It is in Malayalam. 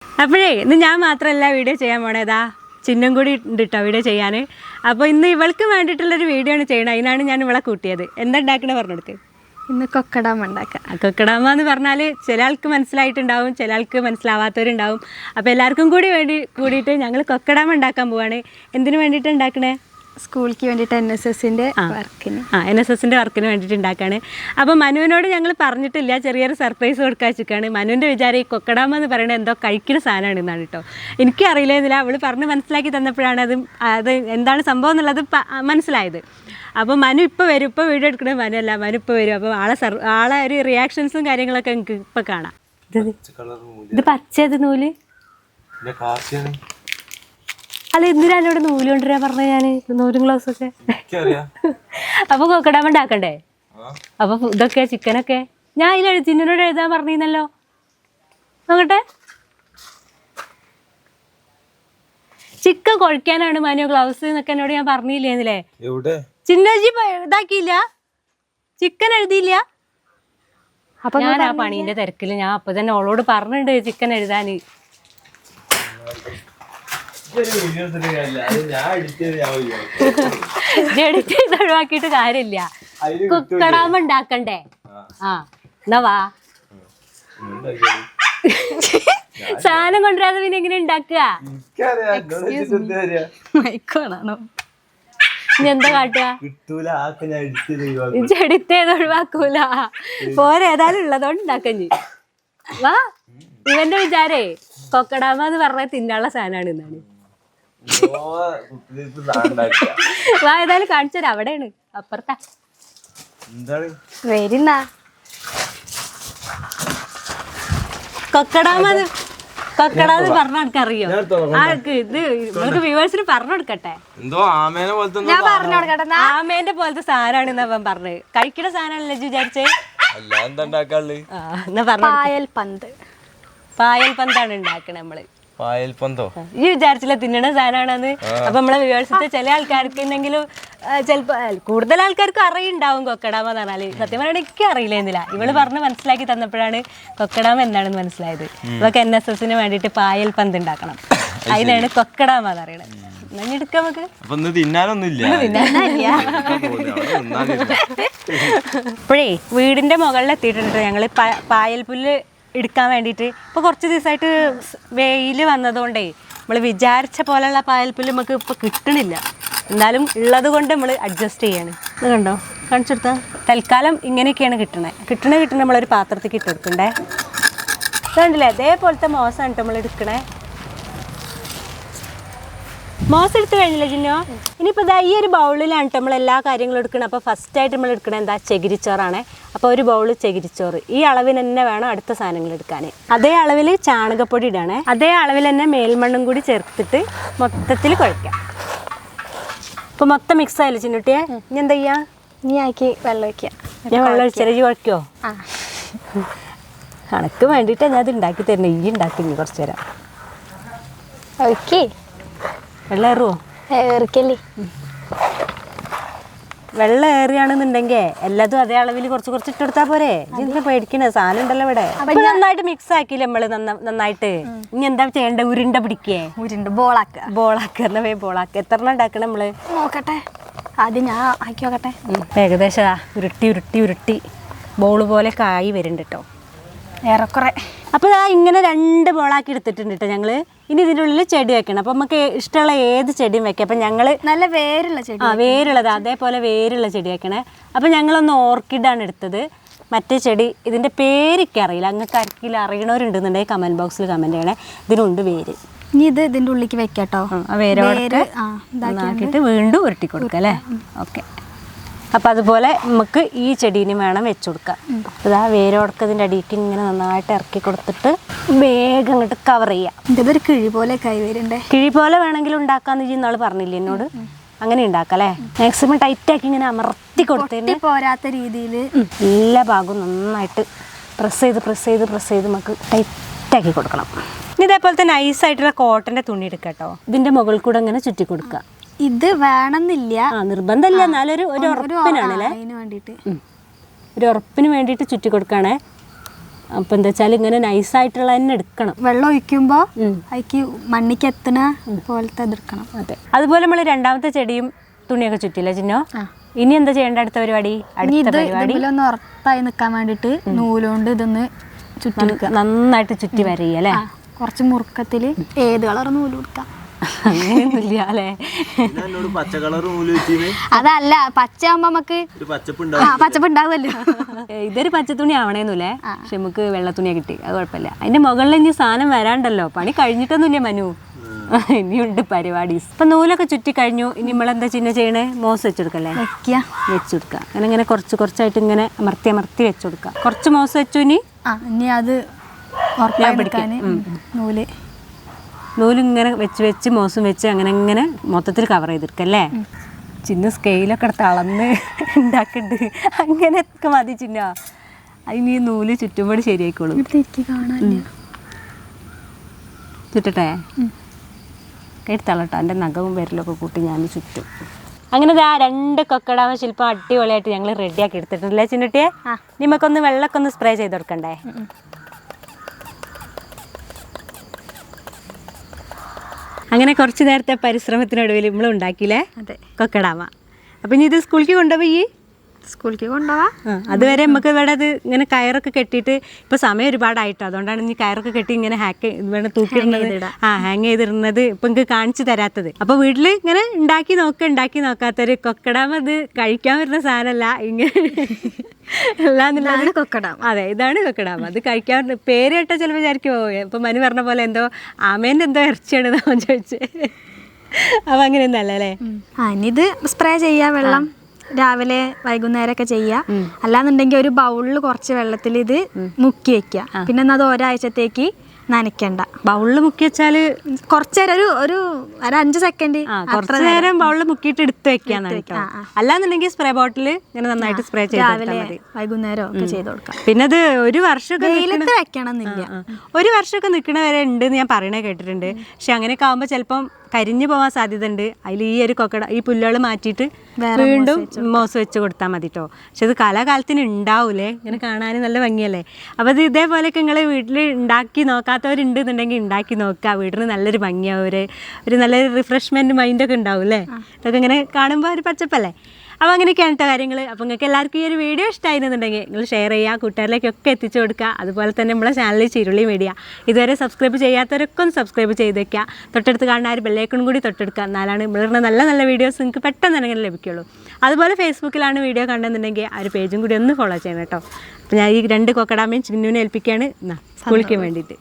അപ്പോഴേ ഇന്ന് ഞാൻ മാത്രമല്ല വീഡിയോ ചെയ്യാൻ പോണേതാ ചിഹ്നം കൂടി ഉണ്ട് കേട്ടോ വീഡിയോ ചെയ്യാൻ. അപ്പോൾ ഇന്ന് ഇവൾക്ക് വേണ്ടിയിട്ടുള്ളൊരു വീഡിയോ ആണ് ചെയ്യണത്. അതിനാണ് ഞാൻ ഇവളെ കൂട്ടിയത്. എന്താ ഉണ്ടാക്കണേ പറഞ്ഞെടുത്ത്? ഇന്ന് കൊക്കടാമ ഉണ്ടാക്കാം. കൊക്കടാമ എന്ന് പറഞ്ഞാൽ ചില ആൾക്ക് മനസ്സിലായിട്ടുണ്ടാവും, ചില ആൾക്ക് മനസ്സിലാവാത്തവരുണ്ടാവും. അപ്പോൾ എല്ലാവർക്കും കൂടിയിട്ട് ഞങ്ങൾ കൊക്കടാമ ഉണ്ടാക്കാൻ പോവാണ്. എന്തിനു വേണ്ടിയിട്ട് ഉണ്ടാക്കണേ? സ്കൂളിലേക്ക് വേണ്ടിയിട്ട് NSSൻ്റെ വർക്കിന്. NSSൻ്റെ വർക്കിന് വേണ്ടിയിട്ട് ഉണ്ടാക്കുകയാണ്. അപ്പോൾ മനുവിനോട് ഞങ്ങൾ പറഞ്ഞിട്ടില്ല, ചെറിയൊരു സർപ്രൈസ് കൊടുക്കാൻ വെച്ചിട്ടാണ്. മനുവിൻ്റെ വിചാരം ഈ കൊക്കടാമ എന്ന് പറയുന്നത് എന്തോ കഴിക്കുന്ന സാധനമാണ് എന്നാണ് കേട്ടോ. എനിക്കറിയില്ലെന്നില്ല, അവൾ പറഞ്ഞ് മനസ്സിലാക്കി തന്നപ്പോഴാണ് അത് എന്താണ് സംഭവം എന്നുള്ളത് മനസ്സിലായത്. അപ്പോൾ മനു ഇപ്പോൾ വരും, ഇപ്പോൾ വീഡിയോ എടുക്കണത് മനു അല്ല, മനു ഇപ്പോൾ വരും. അപ്പോൾ ആളെ ഒരു റിയാക്ഷൻസും കാര്യങ്ങളൊക്കെ എനിക്ക് ഇപ്പോൾ കാണാം. ഇത് പച്ചത് നൂല് അല്ല, എന്തിനാണ് ഇവിടെ നൂല് കൊണ്ടുവരാൻ പറഞ്ഞത്? ഞാൻ നൂലും ഗ്ലൗസൊക്കെ. അപ്പോൾ കൊക്കടാമ ഉണ്ടാക്കണ്ടേ? അപ്പോൾ ഇതൊക്കെ ചിക്കനൊക്കെ ഞാൻ ഇതിൽ ചിന്നോട് എഴുതാൻ പറഞ്ഞിരുന്നല്ലോ. നോക്കട്ടെ, ചിക്കൻ കുഴക്കാനാണ് മനു ഗ്ലൗസ് എന്നൊക്കെ എന്നോട് ഞാൻ പറഞ്ഞില്ലേന്നില്ലേ? ചിന്നോജി ഇതാക്കിയില്ല, ചിക്കൻ എഴുതിയില്ല. അപ്പൊ ഞാൻ ആ പണീന്റെ തിരക്കില് ഞാൻ അപ്പൊ തന്നെ അവളോട് പറഞ്ഞിട്ടുണ്ട് ചിക്കൻ എഴുതാൻ. എഡിറ്റ് ചെയ്ത് ഒഴിവാക്കിയിട്ട് കാര്യമില്ല, കൊക്കടാമ ഉണ്ടാക്കണ്ടേ? എന്നാ വാ. സാധനം കൊണ്ടുവരാതെ പിന്നെ എങ്ങനെ ഉണ്ടാക്കുക? മൈക്കോണാണോ? ഇനി എന്താ കാട്ടുക? എഡിറ്റ് ചെയ്ത് ഒഴിവാക്കൂല, പോരെ ഏതായാലും ഉള്ളതോണ്ട് ഉണ്ടാക്കഞ്ഞി. വാ. ഇവന്റെ വിചാരേ കൊക്കടാമ എന്ന് പറഞ്ഞ തിന്നാനുള്ള സാധനമാണ് എന്നാണ്. വാ, ഏതായാലും കാണിച്ചത് അവിടെയാണ്, അപ്പുറത്താ. വരുന്നാ കൊക്കടാമെന്ന് പറഞ്ഞ ആൾക്കറിയോ? ആൾക്ക് ഇത് നമ്മൾക്ക് വ്യൂവേഴ്സിന് പറഞ്ഞു കൊടുക്കട്ടെ. ആമേന്റെ പോലത്തെ സാധനമാണ് അവൻ പറഞ്ഞത്. കഴിക്കുന്ന സാധനമല്ലേ വിചാരിച്ചേ? പായൽ പന്താണ് ഉണ്ടാക്കണേ നമ്മള്. ഈ വിചാരിച്ചില്ല തിന്നണ സാധനമാണെന്ന്. അപ്പൊ നമ്മളെ വ്യൂവേഴ്സിന്റെ ചില ആൾക്കാർക്ക് എന്തെങ്കിലും ചിലപ്പോ കൂടുതൽ ആൾക്കാർക്ക് അറിയുണ്ടാവും കൊക്കടാമ എന്ന് പറഞ്ഞാല്. സത്യം പറഞ്ഞാൽ എനിക്ക് അറിയില്ലെന്നില്ല, ഇവള് പറഞ്ഞ് മനസ്സിലാക്കി തന്നപ്പോഴാണ് കൊക്കടാമ എന്താണെന്ന് മനസ്സിലായത്. ഇവക്ക് NSSന് വേണ്ടിയിട്ട് പായൽ പന്ത് ഉണ്ടാക്കണം, അതിനാണ് കൊക്കടാമ എന്ന് പറയണത്. എടുക്കാം നമുക്ക്. ഇപ്പോഴേ വീടിന്റെ മുകളിൽ എത്തിയിട്ടുണ്ട് ഞങ്ങള് പായൽ പുല്ല് എടുക്കാൻ വേണ്ടിയിട്ട്. ഇപ്പോൾ കുറച്ച് ദിവസമായിട്ട് വെയിൽ വന്നതുകൊണ്ടേ നമ്മൾ വിചാരിച്ച പോലെയുള്ള പായൽപ്പുല്ല് നമുക്ക് ഇപ്പോൾ കിട്ടണില്ല. എന്നാലും ഉള്ളത് കൊണ്ട് നമ്മൾ അഡ്ജസ്റ്റ് ചെയ്യാണ്. ഇത് കണ്ടോ, കാണിച്ചെടുത്താൽ തൽക്കാലം ഇങ്ങനെയൊക്കെയാണ് കിട്ടണ നമ്മളൊരു പാത്രത്തിൽ ഇട്ടെടുക്കണ്ടേ. കണ്ടില്ലേ, അതേപോലത്തെ മോശമാണ് നമ്മൾ എടുക്കണേ. മോശം എടുത്ത് കഴിഞ്ഞില്ല ജിന്നോ. ഇനിയിപ്പോൾ ഇതാ ഈ ഒരു ബൗളിലാണ് നമ്മൾ എല്ലാ കാര്യങ്ങളും എടുക്കണം. അപ്പോൾ ഫസ്റ്റായിട്ട് നമ്മൾ എടുക്കണത് എന്താ, ചകിരിച്ചോറാണ്. അപ്പോൾ ഒരു ബൗള് ചകിരിച്ചോറ്. ഈ അളവിന് തന്നെ വേണം അടുത്ത സാധനങ്ങൾ എടുക്കാൻ. അതേ അളവിൽ ചാണകപ്പൊടി ഇടാണ്. അതേ അളവിൽ തന്നെ മേൽമണ്ണും കൂടി ചേർത്തിട്ട് മൊത്തത്തിൽ കുഴക്കാം. ഇപ്പോൾ മൊത്തം മിക്സ് ആയില്ലേ ചിന്നുട്ടിയെ? ഇനി എന്താ ചെയ്യാ? നീ ആക്കി വെള്ളം ഒഴിക്കാം. ഞാൻ വെള്ളം ഒഴിച്ചാൽ കുഴക്കുമോ? കണക്ക് വേണ്ടിയിട്ടാണ് ഞാൻ ഇത് ഉണ്ടാക്കി തരുന്നത്. ഈ ഉണ്ടാക്കി ഇനി കുറച്ച് നേരം. ഓക്കെ, വെള്ളം ഏറുമോ? ഏറിക്കല്ലേ. വെള്ളം ഏറിയാണെന്നുണ്ടെങ്കിൽ എല്ലാതും അതേ അളവിൽ കുറച്ച് ഇട്ടെടുത്താൽ പോരെ? ഇതിന് പേടിക്കണ സാധനം ഉണ്ടല്ലോ ഇവിടെ. നന്നായിട്ട് മിക്സ് ആക്കിയില്ലേ നമ്മള് നന്നായിട്ട്. ഇനി എന്താ ചെയ്യേണ്ടത്? ഉരുണ്ട പിടിക്കേ? ബോളാക്കുക എന്നാ ബോളാക്കുക. എത്ര ഉണ്ടാക്കണം നമ്മള്? നോക്കട്ടെ, ആദ്യം ഞാൻ ആക്കി നോക്കട്ടെ. ഏകദേശം ഉരുട്ടി ബോള് പോലെ കായി വരുന്നുണ്ട് കേട്ടോ, ഏറെക്കുറെ. അപ്പോൾ ഇങ്ങനെ 2 ബോളാക്കി എടുത്തിട്ടുണ്ട് കേട്ടോ ഞങ്ങൾ. ഇനി ഇതിൻ്റെ ഉള്ളിൽ ചെടി വെക്കണം. അപ്പം നമുക്ക് ഇഷ്ടമുള്ള ഏത് ചെടിയും വെക്കാം. അപ്പം ഞങ്ങൾ നല്ല വേരുള്ള ചെടി, വേരുള്ളത് അതേപോലെ വേരുള്ള ചെടി വെക്കണേ. അപ്പം ഞങ്ങളൊന്ന് ഓർക്കിഡാണ് എടുത്തത്. മറ്റേ ചെടി ഇതിൻ്റെ പേരൊക്കെ അറിയില്ല, അങ്ങക്ക് ആർക്കില്ല അറിയണവരുണ്ടെന്നുണ്ടെങ്കിൽ കമൻറ്റ് ബോക്സിൽ കമൻറ്റ് ചെയ്യണേ. ഇതിനുണ്ട് വേര്. ഇനി ഇത് ഇതിൻ്റെ ഉള്ളിലേക്ക് വെക്കാട്ടോ. വേരോടെ ആക്കിയിട്ട് വീണ്ടും ഉരുട്ടി കൊടുക്കാം അല്ലേ? ഓക്കെ. അപ്പം അതുപോലെ നമുക്ക് ഈ ചെടീനും വേണം വെച്ച് കൊടുക്കാം. ഇതാ വേരോടക്കതിൻ്റെ അടിയിലേക്ക് ഇങ്ങനെ നന്നായിട്ട് ഇറക്കി കൊടുത്തിട്ട് വേഗം അങ്ങോട്ട് കവർ ചെയ്യാം. ഇതൊരു കിഴി പോലെ കൈ വരുന്നുണ്ടേ. കിഴി പോലെ വേണമെങ്കിൽ ഉണ്ടാക്കാന്ന് ഇന്നാൾ പറഞ്ഞില്ലേ എന്നോട്? അങ്ങനെ ഉണ്ടാക്കാം അല്ലേ? മാക്സിമം ടൈറ്റാക്കി ഇങ്ങനെ അമർത്തി കൊടുത്തതിന് പോരാത്ത രീതിയിൽ എല്ലാ ഭാഗവും നന്നായിട്ട് പ്രസ് ചെയ്ത് നമുക്ക് ടൈറ്റാക്കി കൊടുക്കണം. ഇനി ഇതേപോലത്തെ നൈസായിട്ടുള്ള കോട്ടൻ്റെ തുണി എടുക്കാം കേട്ടോ. ഇതിൻ്റെ മുകളിൽ കൂടെ അങ്ങനെ ചുറ്റി കൊടുക്കുക. ഇത് വേണമെന്നില്ല, നിർബന്ധമില്ല, എന്നാലും ഒരു ഉറപ്പിനാണല്ലേ, അതിന് വേണ്ടിയിട്ട് ഒരു ഉറപ്പിന് വേണ്ടിയിട്ട് ചുറ്റി കൊടുക്കുകയാണേ. അപ്പം എന്താ വെച്ചാൽ ഇങ്ങനെ നൈസായിട്ടുള്ള തന്നെ എടുക്കണം. വെള്ളം ഒഴിക്കുമ്പോൾ അതിക്ക് മണ്ണിക്ക് എത്തണ പോലത്തെ എടുക്കണം. അതെ. അതുപോലെ നമ്മൾ രണ്ടാമത്തെ ചെടിയും തുണിയൊക്കെ ചുറ്റില്ല ചിന്നോ? ഇനി എന്താ ചെയ്യേണ്ട അടുത്ത പരിപാടി? ഇതിലൊന്ന് ഉറപ്പായി നിൽക്കാൻ വേണ്ടിയിട്ട് നൂലുകൊണ്ട് ഇതൊന്ന് ചുറ്റി നന്നായിട്ട് ചുറ്റി വരയ്യ അല്ലേ? കുറച്ച് മുറുക്കത്തിൽ ഏത് കളർ നൂല് കൊടുക്കാം അങ്ങനെയൊന്നുമില്ല അല്ലേ? അതല്ല പച്ച ആകുമ്പോ നമുക്ക് പച്ചപ്പ് ഉണ്ടാവുമല്ലോ. ഇതൊരു പച്ചത്തുണി ആവണേന്നുല്ലേ, പക്ഷെ നമുക്ക് വെള്ളത്തുണിയെ കിട്ടി, അത് കുഴപ്പമില്ല. അതിന്റെ മുകളിൽ ഇനി സാധനം വരാണ്ടല്ലോ, പണി കഴിഞ്ഞിട്ടൊന്നുമില്ല മനു, ഇനിയുണ്ട് പരിപാടി. ഇപ്പൊ നൂലൊക്കെ ചുറ്റി കഴിഞ്ഞു. ഇനി നമ്മളെന്താ ചിന്ന ചെയ്യണേ? മോസ് വെച്ചെടുക്കല്ലേ? വെച്ചുകൊടുക്കുക. അങ്ങനെ ഇങ്ങനെ കുറച്ച് കുറച്ചായിട്ട് ഇങ്ങനെ അമർത്തി അമർത്തി വെച്ചുകൊടുക്കുക. കുറച്ച് മോസ് വെച്ചു. ഇനി അത് പിടിക്കാൻ നൂലിങ്ങനെ വെച്ച് വെച്ച് മോസും വെച്ച് അങ്ങനെ ഇങ്ങനെ മൊത്തത്തിൽ കവർ ചെയ്തെടുക്കല്ലേ? ചിന്ന സ്കെയിലൊക്കെ എടുത്ത് അളന്ന് ഉണ്ടാക്കുന്നുണ്ട്. അങ്ങനെയൊക്കെ മതി ചിന്ന. അതിന് ഈ നൂല് ചുറ്റുമ്പോൾ ശരിയായിക്കോളും. ചുറ്റട്ടെ? എടുത്താളട്ടോ, എൻ്റെ നഖവും വിരലൊക്കെ കൂട്ടി ഞാൻ ചുറ്റും. അങ്ങനെ ആ 2 കൊക്കടാമ ശില്പം അടിപൊളിയായിട്ട് ഞങ്ങൾ റെഡിയാക്കി എടുത്തിട്ടുണ്ടല്ലേ ചിന്നട്ടിയെ? നിമക്കൊന്ന് വെള്ളമൊക്കെ ഒന്ന് സ്പ്രേ ചെയ്ത് കൊടുക്കണ്ടേ? അങ്ങനെ കുറച്ച് നേരത്തെ പരിശ്രമത്തിനൊടുവിൽ നമ്മൾ ഉണ്ടാക്കിയില്ലേ കൊക്കടാമ. അപ്പം ഇനി ഇത് സ്കൂളിലേക്ക് കൊണ്ടുപോയി അതുവരെ നമുക്ക് ഇവിടെ അത് ഇങ്ങനെ കയറൊക്കെ കെട്ടിയിട്ട് ഇപ്പൊ സമയം ഒരുപാടായിട്ടോ, അതുകൊണ്ടാണ് ഇനി കയറൊക്കെ കെട്ടി ഇങ്ങനെ ഇവിടെ തൂക്കിയിടുന്നത്, ഹാങ് ചെയ്തിരുന്നത് ഇപ്പൊ എനിക്ക് കാണിച്ചു തരാത്തത്. അപ്പൊ വീട്ടില് ഇങ്ങനെ ഉണ്ടാക്കി നോക്കാത്തൊരു കൊക്കടാമ ഇത് കഴിക്കാൻ വരുന്ന സാധനമല്ല. ഇങ്ങനെ അല്ലാന്നുള്ളത് കൊക്കടാമ. അതെ, ഇതാണ് കൊക്കടാമ. അത് കഴിക്കാൻ പേര് കേട്ടാ ചിലപ്പോൾ വിചാരിക്കും ഇപ്പൊ മനു പറഞ്ഞ പോലെ എന്തോ ആമേന്റെ എന്തോ ഇറച്ചിയാണ് ഞാൻ ചോദിച്ചത്. അപ്പൊ അങ്ങനെയൊന്നും അല്ല അല്ലേ? ഇത് സ്പ്രേ ചെയ്യാ വെള്ളം രാവിലെ വൈകുന്നേരമൊക്കെ ചെയ്യാം. അല്ലാന്നുണ്ടെങ്കിൽ ഒരു ബൗളിൽ കുറച്ച് വെള്ളത്തിൽ ഇത് മുക്കി വെക്കുക. പിന്നെ അത് ഒരാഴ്ചത്തേക്ക് നനയ്ക്കണ്ട. ബൗളിൽ മുക്കി വെച്ചാല് കുറച്ചേരം ഒരു 5 സെക്കൻഡ് കുറച്ചു നേരം ബൗളിൽ മുക്കിയിട്ട് എടുത്ത് വെക്കാന്നാണ് കേട്ടോ. അല്ലാന്നുണ്ടെങ്കിൽ സ്പ്രേ ബോട്ടിൽ ഇങ്ങനെ നന്നായിട്ട് സ്പ്രേ ചെയ്ത് വൈകുന്നേരം ഒക്കെ ചെയ്ത് കൊടുക്കാം. പിന്നെ അത് ഒരു വർഷമൊക്കെ വെക്കണം എന്നില്ല, ഒരു വർഷമൊക്കെ നിൽക്കണ വരെ ഉണ്ട് എന്ന് ഞാൻ പറയണേ കേട്ടിട്ടുണ്ട്. പക്ഷെ അങ്ങനെയൊക്കെ ആകുമ്പോൾ ചിലപ്പം കരിഞ്ഞു പോകാൻ സാധ്യത ഉണ്ട്. അതിൽ ഈ ഒരു ഈ പുല്ലുകൾ മാറ്റിയിട്ട് വീണ്ടും മോസ് വെച്ച് കൊടുത്താൽ മതി കേട്ടോ. പക്ഷെ ഇത് കാലാകാലത്തിന് ഉണ്ടാവൂലേ, ഇങ്ങനെ കാണാൻ നല്ല ഭംഗിയല്ലേ. അപ്പോൾ ഇത് ഇതേപോലെയൊക്കെ നിങ്ങൾ വീട്ടിൽ ഉണ്ടാക്കി നോക്കാത്തവരുണ്ടെന്നുണ്ടെങ്കിൽ ഉണ്ടാക്കി നോക്കുക. വീടിന് നല്ലൊരു ഭംഗിയാവും, ഒരു നല്ലൊരു റിഫ്രഷ്മെൻറ്റ് മൈൻഡൊക്കെ ഉണ്ടാവും അല്ലേ. ഇതൊക്കെ ഇങ്ങനെ കാണുമ്പോൾ ഒരു പച്ചപ്പല്ലേ. അപ്പോൾ അങ്ങനെയൊക്കെയാണ് കേട്ടോ കാര്യങ്ങൾ. അപ്പോൾ നിങ്ങൾക്ക് എല്ലാവർക്കും ഈ ഒരു വീഡിയോ ഇഷ്ടമായിരുന്നുണ്ടെങ്കിൽ നിങ്ങൾ ഷെയർ ചെയ്യുക, കൂട്ടുകാരിലേക്കൊക്കെ എത്തിച്ചു കൊടുക്കുക. അതുപോലെ തന്നെ നമ്മളെ ചാനലിൽ ചിരുളി മീഡിയ ഇതുവരെ സബ്സ്ക്രൈബ് ചെയ്യാത്തവരൊക്കെ ഒന്ന് സബ്സ്ക്രൈബ് ചെയ്ത് വെക്കുക. തൊട്ടടുത്ത് കാണുന്ന ആ ഒരു ബെല്ലൈക്കൺ കൂടി തൊട്ടെടുക്കുക. എന്നാലാണ് നമ്മളുടെ നല്ല നല്ല വീഡിയോസ് നിങ്ങൾക്ക് പെട്ടെന്ന് തന്നെ ഇങ്ങനെ ലഭിക്കുള്ളൂ. അതുപോലെ ഫേസ്ബുക്കിലാണ് വീഡിയോ കണ്ടെന്നുണ്ടെങ്കിൽ ആ ഒരു പേജും കൂടി ഒന്ന് ഫോളോ ചെയ്യണം കേട്ടോ. അപ്പോൾ ഞാൻ ഈ 2 കൊക്കടാമയും ചിന്നുവിനെ ഏൽപ്പിക്കുകയാണ് സ്കൂളിലേക്ക് വേണ്ടിയിട്ട്.